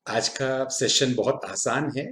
आज का सेशन बहुत आसान है।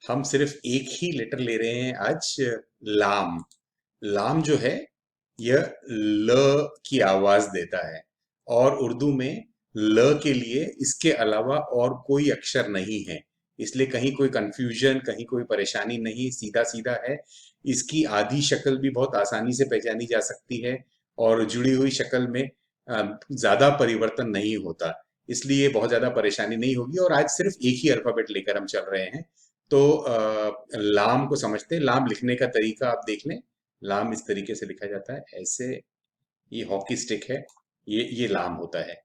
हम सिर्फ एक ही लेटर ले रहे हैं आज। लाम। लाम जो है यह ल की आवाज देता है और उर्दू में ल के लिए इसके अलावा और कोई अक्षर नहीं है। इसलिए कहीं कोई कंफ्यूजन, कहीं कोई परेशानी नहीं, सीधा सीधा है। इसकी आधी शक्ल भी बहुत आसानी से पहचानी जा सकती है और जुड़ी हुई शक्ल में ज्यादा परिवर्तन नहीं होता। इसलिए बहुत ज्यादा परेशानी नहीं होगी और आज सिर्फ एक ही अल्फाबेट लेकर हम चल रहे हैं। तो लाम को समझते हैं। लाम लिखने का तरीका आप देख लें। लाम इस तरीके से लिखा जाता है, ऐसे। ये हॉकी स्टिक है, ये लाम होता है।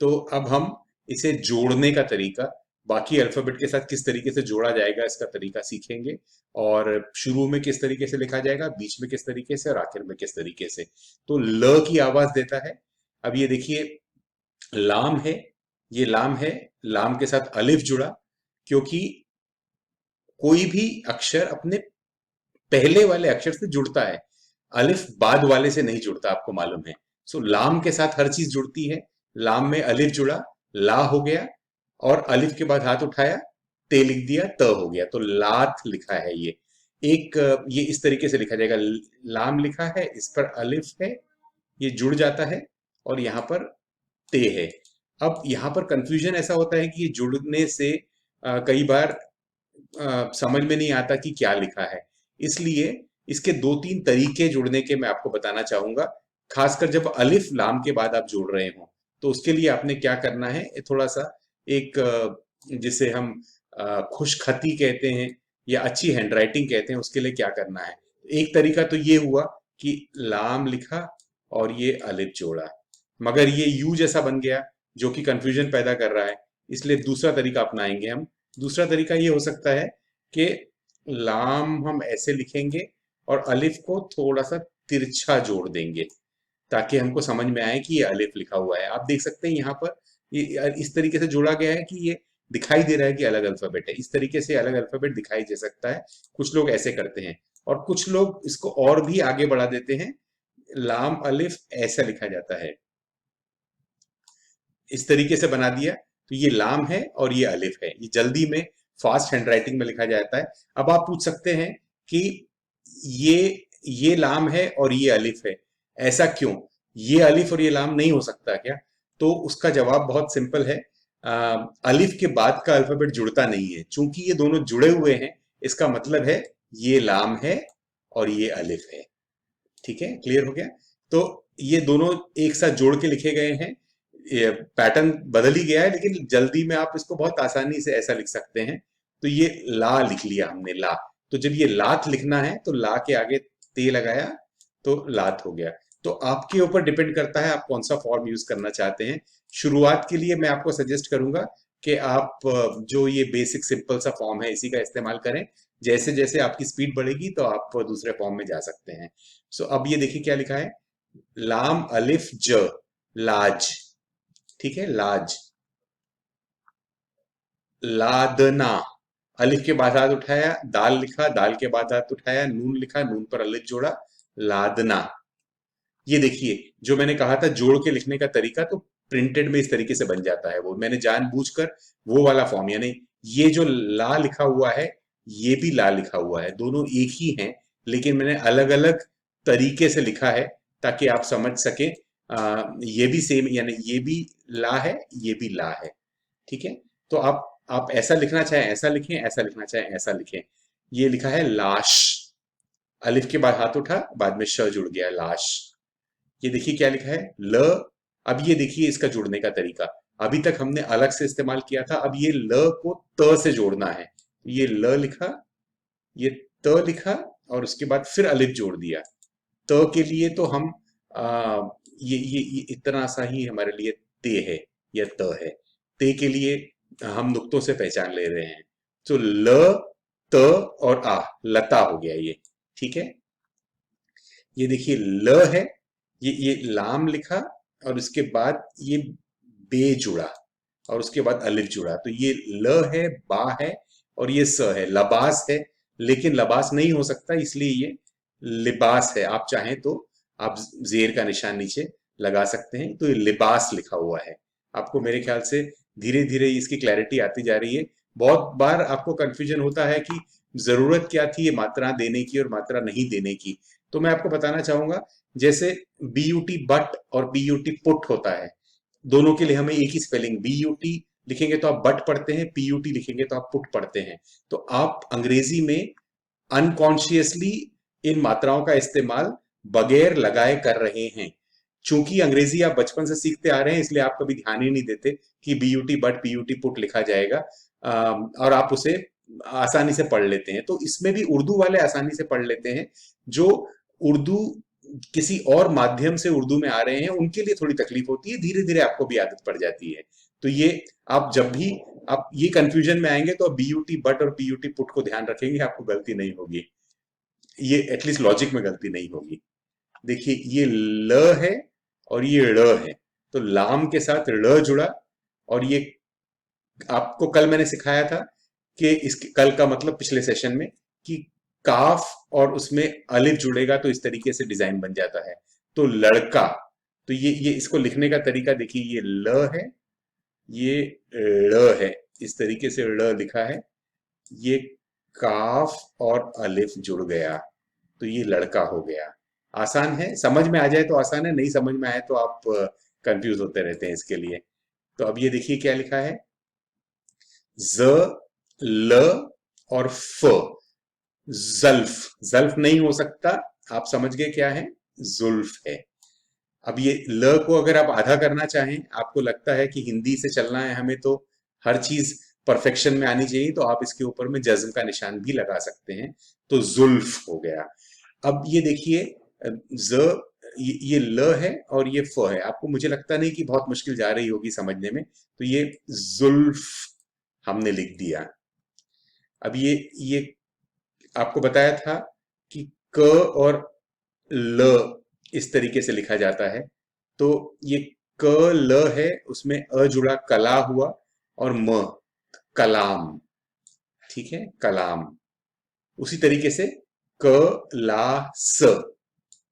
तो अब हम इसे जोड़ने का तरीका, बाकी अल्फाबेट के साथ किस तरीके से जोड़ा जाएगा इसका तरीका सीखेंगे। और शुरू में किस तरीके से लिखा जाएगा, बीच में किस तरीके से और आखिर में किस तरीके से। तो ल की आवाज देता है। अब ये देखिए, लाम है, ये लाम है। लाम के साथ अलिफ जुड़ा, क्योंकि कोई भी अक्षर अपने पहले वाले अक्षर से जुड़ता है। अलिफ बाद वाले से नहीं जुड़ता, आपको मालूम है। सो लाम के साथ हर चीज जुड़ती है। लाम में अलिफ जुड़ा, ला हो गया, और अलिफ के बाद हाथ उठाया, ते लिख दिया, त हो गया। तो लात लिखा है ये। ये इस तरीके से लिखा जाएगा। लाम लिखा है, इस पर अलिफ है, ये जुड़ जाता है, और यहाँ पर ते है। अब यहाँ पर कंफ्यूजन ऐसा होता है कि ये जुड़ने से कई बार समझ में नहीं आता कि क्या लिखा है। इसलिए इसके दो तीन तरीके जुड़ने के मैं आपको बताना चाहूंगा। खासकर जब अलिफ लाम के बाद आप जोड़ रहे हो, तो उसके लिए आपने क्या करना है, ये थोड़ा सा एक जिसे हम खुशखती कहते हैं या अच्छी हैंडराइटिंग कहते हैं, उसके लिए क्या करना है। एक तरीका तो ये हुआ कि लाम लिखा और ये अलिफ जोड़ा, मगर ये यू जैसा बन गया जो कि कंफ्यूजन पैदा कर रहा है। इसलिए दूसरा तरीका अपनाएंगे हम। दूसरा तरीका ये हो सकता है कि लाम हम ऐसे लिखेंगे और अलिफ को थोड़ा सा तिरछा जोड़ देंगे, ताकि हमको समझ में आए कि ये अलिफ लिखा हुआ है। आप देख सकते हैं यहाँ पर ये इस तरीके से जोड़ा गया है कि ये दिखाई दे रहा है कि अलग अल्फाबेट है। इस तरीके से अलग अल्फाबेट दिखाई दे सकता है। कुछ लोग ऐसे करते हैं और कुछ लोग इसको और भी आगे बढ़ा देते हैं। लाम अलिफ ऐसा लिखा जाता है, इस तरीके से बना दिया। तो ये लाम है और ये अलिफ है। ये जल्दी में फास्ट हैंडराइटिंग में लिखा जाता है। अब आप पूछ सकते हैं कि ये ये लाम है और ये अलिफ है, ऐसा क्यों? ये अलिफ और ये लाम नहीं हो सकता क्या? तो उसका जवाब बहुत सिंपल है। अलिफ के बाद का अल्फाबेट जुड़ता नहीं है। चूंकि ये दोनों जुड़े हुए हैं, इसका मतलब है ये लाम है और ये अलिफ है। ठीक है, क्लियर हो गया? तो ये दोनों एक साथ जोड़ के लिखे गए हैं। ये पैटर्न बदल ही गया है, लेकिन जल्दी में आप इसको बहुत आसानी से ऐसा लिख सकते हैं। तो ये ला लिख लिया हमने, ला। तो जब ये लात लिखना है तो ला के आगे ते लगाया, तो लात हो गया। तो आपके ऊपर डिपेंड करता है आप कौन सा फॉर्म यूज करना चाहते हैं। शुरुआत के लिए मैं आपको सजेस्ट करूंगा कि आप जो ये बेसिक सिंपल सा फॉर्म है इसी का इस्तेमाल करें। जैसे जैसे आपकी स्पीड बढ़ेगी तो आप दूसरे फॉर्म में जा सकते हैं। सो अब ये देखिए क्या लिखा है। लाम अलिफ ज, लाज। ठीक है, लाज। लादना, अलिफ के बाद हाथ उठाया, दाल लिखा, दाल के बाद हाथ उठाया, नून लिखा, नून पर अलिफ जोड़ा, लादना। ये देखिए, जो मैंने कहा था जोड़ के लिखने का तरीका, तो प्रिंटेड में इस तरीके से बन जाता है। वो मैंने जानबूझकर वो वाला फॉर्म, यानी ये जो ला लिखा हुआ है, ये भी ला लिखा हुआ है, दोनों एक ही हैं, लेकिन मैंने अलग अलग तरीके से लिखा है ताकि आप समझ सके। ये भी सेम, यानी ये भी ला है, ये भी ला है। ठीक है। तो आप ऐसा लिखना चाहें ऐसा लिखें, ऐसा लिखना चाहें ऐसा लिखें। ये लिखा है लाश, अलिफ के बाद हाथ उठा, बाद में श जुड़ गया, लाश। ये देखिए क्या लिखा है, ल। अब ये देखिए इसका जुड़ने का तरीका। अभी तक हमने अलग से इस्तेमाल किया था, अब ये ल को त से जोड़ना है। ये ल लिखा, ये त लिखा, और उसके बाद फिर अलिफ जोड़ दिया। त के लिए तो हम ये इतना सा ही हमारे लिए ते है या त है। ते के लिए हम नुक्तों से पहचान ले रहे हैं। तो ल, त और आ, लता हो गया ये। ठीक है। ये देखिए ल है, ये लाम लिखा, और उसके बाद ये बे जुड़ा, और उसके बाद अलिफ जुड़ा। तो ये ल है, बा है, और ये स है, लबास है। लेकिन लबास नहीं हो सकता, इसलिए ये लिबास है। आप चाहें तो आप जेर का निशान नीचे लगा सकते हैं। तो ये लिबास लिखा हुआ है। आपको मेरे ख्याल से धीरे धीरे इसकी क्लैरिटी आती जा रही है। बहुत बार आपको कंफ्यूजन होता है कि जरूरत क्या थी ये मात्रा देने की और मात्रा नहीं देने की। तो मैं आपको बताना चाहूंगा, जैसे बीयूटी बट और बीयूटी पुट होता है, दोनों के लिए हमें एक ही स्पेलिंग, बीयूटी लिखेंगे तो आप बट पढ़ते हैं, पीयूटी लिखेंगे तो आप पुट पढ़ते हैं। तो आप अंग्रेजी में अनकॉन्शियसली इन मात्राओं का इस्तेमाल बगैर लगाए कर रहे हैं। चूंकि अंग्रेजी आप बचपन से सीखते आ रहे हैं, इसलिए आप कभी ध्यान ही नहीं देते कि बीयूटी बट पीयूटी पुट लिखा जाएगा, और आप उसे आसानी से पढ़ लेते हैं। तो इसमें भी उर्दू वाले आसानी से पढ़ लेते हैं। जो उर्दू किसी और माध्यम से उर्दू में आ रहे हैं, उनके लिए थोड़ी तकलीफ होती है, धीरे धीरे आपको भी आदत पड़ जाती है। तो ये आप जब भी आप ये कंफ्यूजन में आएंगे तो बीयूटी बट और पीयूटी पुट को ध्यान रखेंगे, आपको गलती नहीं होगी, ये एटलीस्ट लॉजिक में गलती नहीं होगी। देखिए ये ल है और ये ड़ है, तो लाम के साथ ड़ जुड़ा, और ये आपको कल मैंने सिखाया था कि इसके कल का मतलब पिछले सेशन में, कि काफ और उसमें अलिफ जुड़ेगा तो इस तरीके से डिजाइन बन जाता है। तो लड़का, तो ये इसको लिखने का तरीका देखिए, ये ल है, ये ड़ है, इस तरीके से ड़ लिखा है, ये काफ और अलिफ जुड़ गया तो ये लड़का हो गया। आसान है, समझ में आ जाए तो आसान है, नहीं समझ में आए तो आप कंफ्यूज होते रहते हैं इसके लिए। तो अब ये देखिए क्या लिखा है, ज ल और फ, जल्फ, जल्फ नहीं हो सकता, आप समझ गए क्या है, जुल्फ है। अब ये ल को अगर आप आधा करना चाहें, आपको लगता है कि हिंदी से चलना है हमें तो हर चीज परफेक्शन में आनी चाहिए, तो आप इसके ऊपर में जज्म का निशान भी लगा सकते हैं, तो जुल्फ हो गया। अब ये देखिए, ज ये ल है और ये फ है, आपको मुझे लगता नहीं कि बहुत मुश्किल जा रही होगी समझने में, तो ये जुल्फ हमने लिख दिया। अब ये आपको बताया था कि क और ल इस तरीके से लिखा जाता है, तो ये क ल है, उसमें अ जुड़ा, कला हुआ, और म कलाम, ठीक है, कलाम। उसी तरीके से क ला स,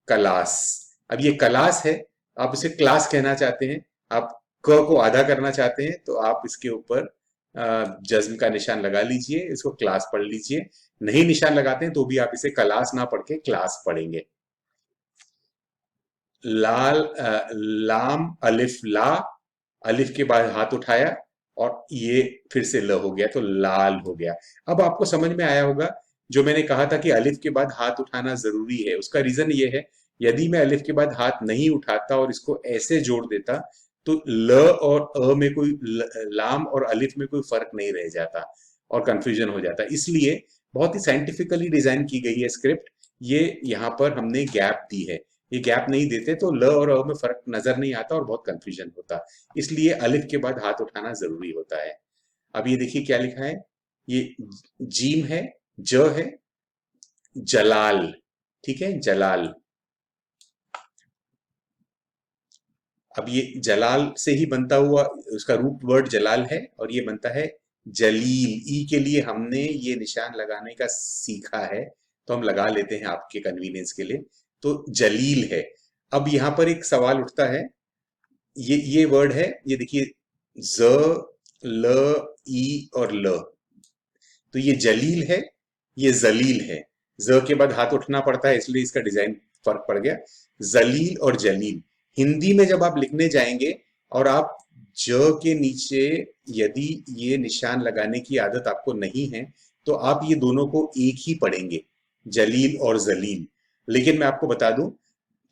कलास। अब ये कलास है, आप इसे क्लास कहना चाहते हैं, आप क को आधा करना चाहते हैं, तो आप इसके ऊपर जज्म का निशान लगा लीजिए, इसको क्लास पढ़ लीजिए। नहीं निशान लगाते हैं तो भी आप इसे कलास ना पढ़ के क्लास पढ़ेंगे। लाल, लाम अलिफ ला, अलिफ के बाद हाथ उठाया और ये फिर से ल हो गया तो लाल हो गया। अब आपको समझ में आया होगा, जो मैंने कहा था कि अलिफ के बाद हाथ उठाना जरूरी है, उसका रीजन ये है, यदि मैं अलिफ के बाद हाथ नहीं उठाता और इसको ऐसे जोड़ देता, तो ल और अ में कोई लाम और अलिफ में कोई फर्क नहीं रह जाता और कंफ्यूजन हो जाता। इसलिए बहुत ही साइंटिफिकली डिजाइन की गई है स्क्रिप्ट, ये यहाँ पर हमने गैप दी है। ये गैप नहीं देते तो ल और अ में फर्क नजर नहीं आता और बहुत कंफ्यूजन होता, इसलिए अलिफ के बाद हाथ उठाना जरूरी होता है। अब ये देखिए क्या लिखा है, ये जीम है, ज है, जलाल, ठीक है, जलाल। अब ये जलाल से ही बनता हुआ, उसका रूट वर्ड जलाल है, और ये बनता है जलील। ई के लिए हमने ये निशान लगाने का सीखा है, तो हम लगा लेते हैं आपके कन्वीनियंस के लिए, तो जलील है। अब यहाँ पर एक सवाल उठता है, ये वर्ड है, ये देखिए, ज ल ई और ल, तो ये जलील है, ये जलील है। ज के बाद हाथ उठना पड़ता है, इसलिए इसका डिजाइन फर्क पड़ गया। जलील और जलील, हिंदी में जब आप लिखने जाएंगे और आप ज के नीचे यदि ये निशान लगाने की आदत आपको नहीं है, तो आप ये दोनों को एक ही पढ़ेंगे, जलील और जलील। लेकिन मैं आपको बता दूं,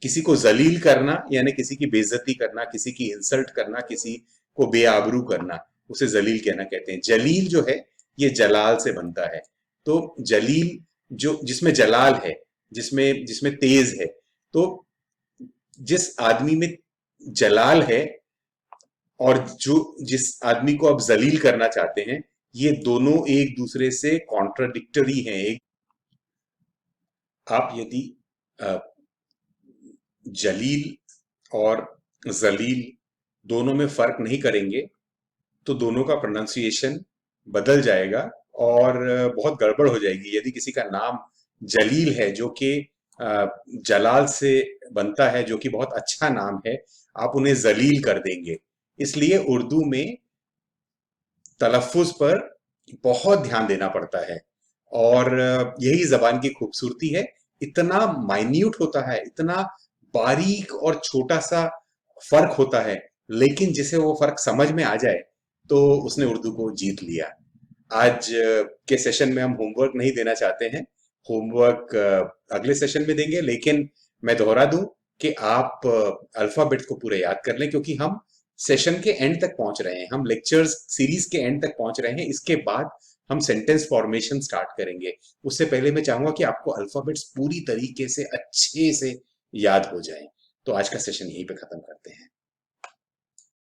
किसी को जलील करना यानी किसी की बेइज्जती करना, किसी की इंसल्ट करना, किसी को बेआबरू करना, उसे जलील कहना कहते हैं। जलील जो है ये जलाल से बनता है, तो जलील जो जिसमें जलाल है, जिसमें जिसमें तेज है, तो जिस आदमी में जलाल है और जो जिस आदमी को आप जलील करना चाहते हैं, ये दोनों एक दूसरे से कॉन्ट्राडिक्टरी हैं। एक आप यदि अ, जलील और जलील दोनों में फर्क नहीं करेंगे, तो दोनों का प्रोनाउंसिएशन बदल जाएगा और बहुत गड़बड़ हो जाएगी। यदि किसी का नाम जलील है, जो कि जलाल से बनता है, जो कि बहुत अच्छा नाम है, आप उन्हें जलील कर देंगे। इसलिए उर्दू में तलफ़ुज़ पर बहुत ध्यान देना पड़ता है और यही ज़बान की खूबसूरती है। इतना माइन्यूट होता है, इतना बारीक और छोटा-सा फ़र्क होता है, लेकिन जिसे वो फ़र्क समझ में आ जाए, तो उसने उर्दू को जीत लिया। आज के सेशन में हम होमवर्क नहीं देना चाहते हैं। होमवर्क अगले सेशन में देंगे, लेकिन मैं दोहरा दूं कि आप अल्फाबेट्स को पूरे याद कर लें, क्योंकि हम सेशन के एंड तक पहुंच रहे हैं, हम लेक्चर्स सीरीज के एंड तक पहुंच रहे हैं। इसके बाद हम सेंटेंस फॉर्मेशन स्टार्ट करेंगे। उससे पहले मैं चाहूंगा कि आपको अल्फाबेट्स पूरी तरीके से अच्छे से याद हो जाएं। तो आज का सेशन यहीं पे खत्म करते हैं।